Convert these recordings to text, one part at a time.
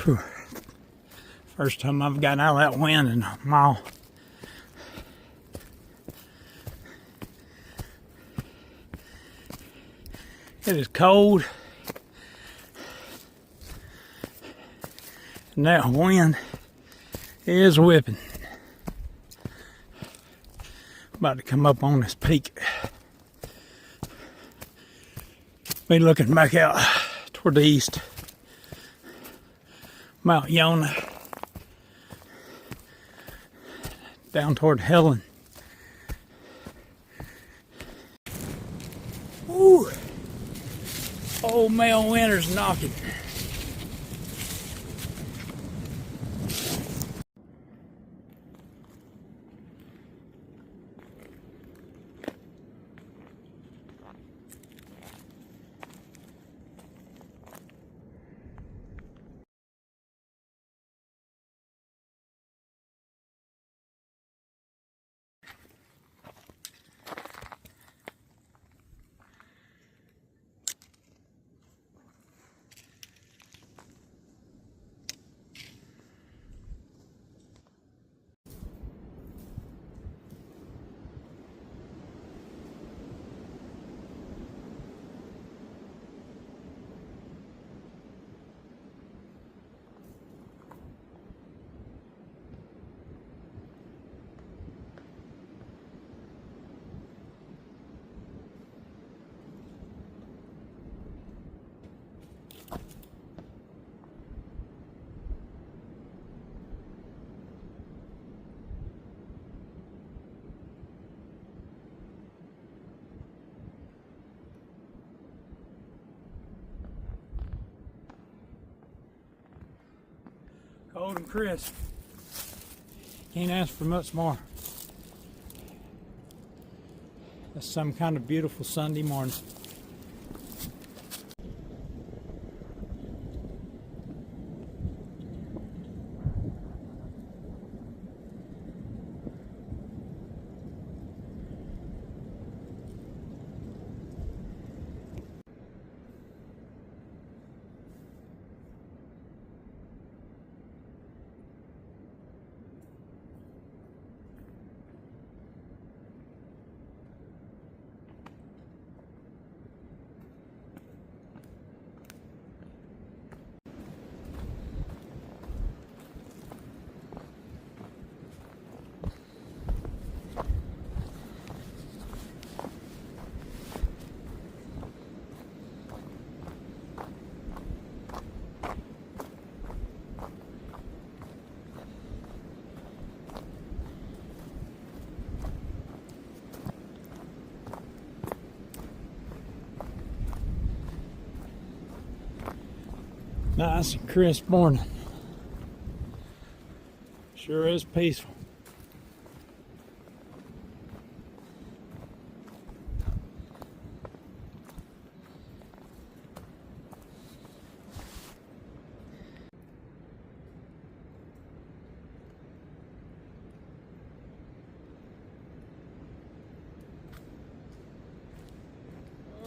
Whew. First time I've gotten out of that wind in a mile. It is cold. And that wind is whipping. About to come up on this peak. Be looking back out toward the east. Mount Yonah. Down toward Helen. Woo! Old male winter's knocking. Cold and crisp. Can't ask for much more. That's some kind of beautiful Sunday morning. Nice and crisp morning. Sure is peaceful.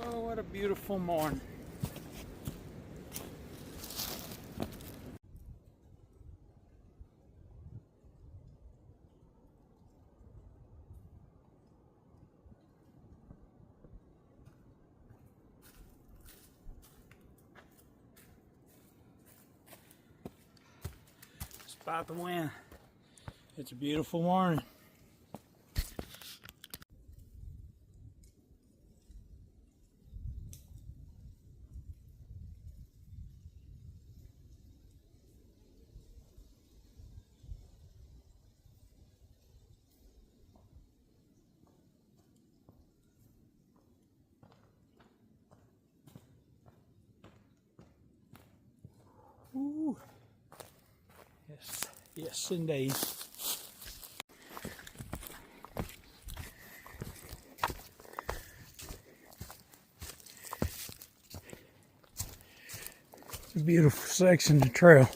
Oh, what a beautiful morning. Despite the wind, it's a beautiful morning. Ooh. Yes, indeed. It's a beautiful section of trail.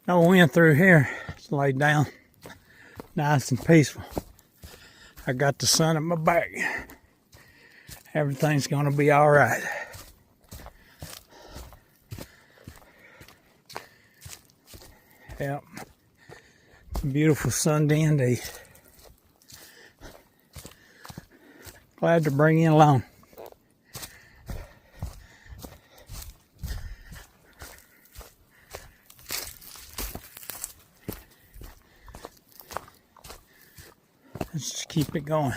No wind through here. It's laid down nice and peaceful. I got the sun at my back. Everything's gonna be all right. Yep. It's a beautiful Sunday day. Glad to bring you along. Let's just keep it going.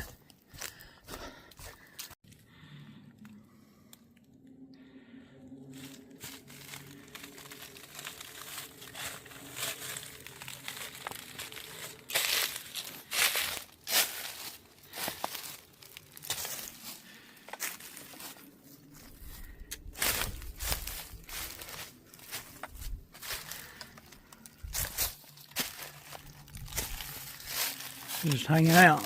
Just hanging out.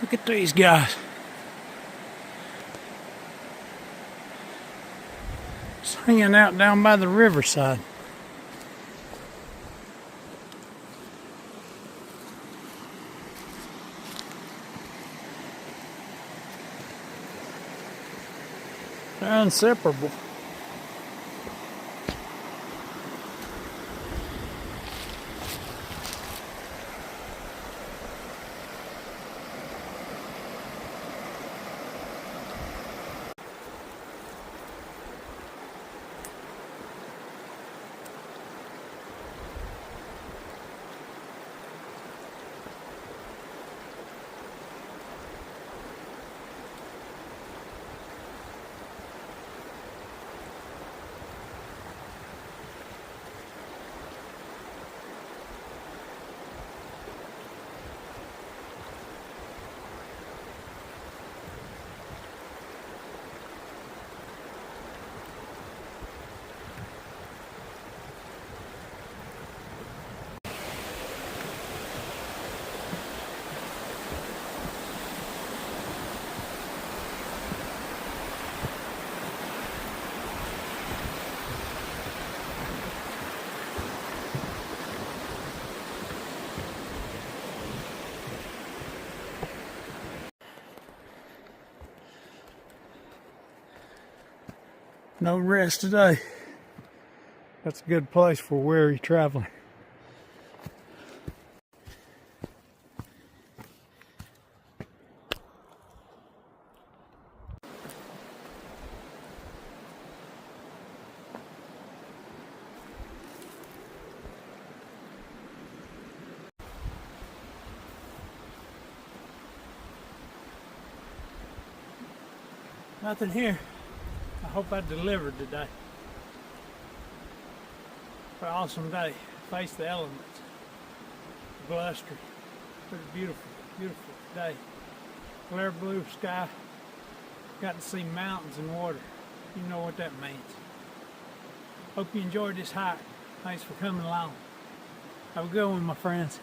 Look at these guys. Just hanging out down by the riverside. They're inseparable. No rest today. That's a good place for weary traveling. Nothing here. I hope I delivered today. What an awesome day. Face the elements. Blustery. Pretty beautiful, beautiful day. Clear blue sky. Got to see mountains and water. You know what that means. Hope you enjoyed this hike. Thanks for coming along. Have a good one, my friends.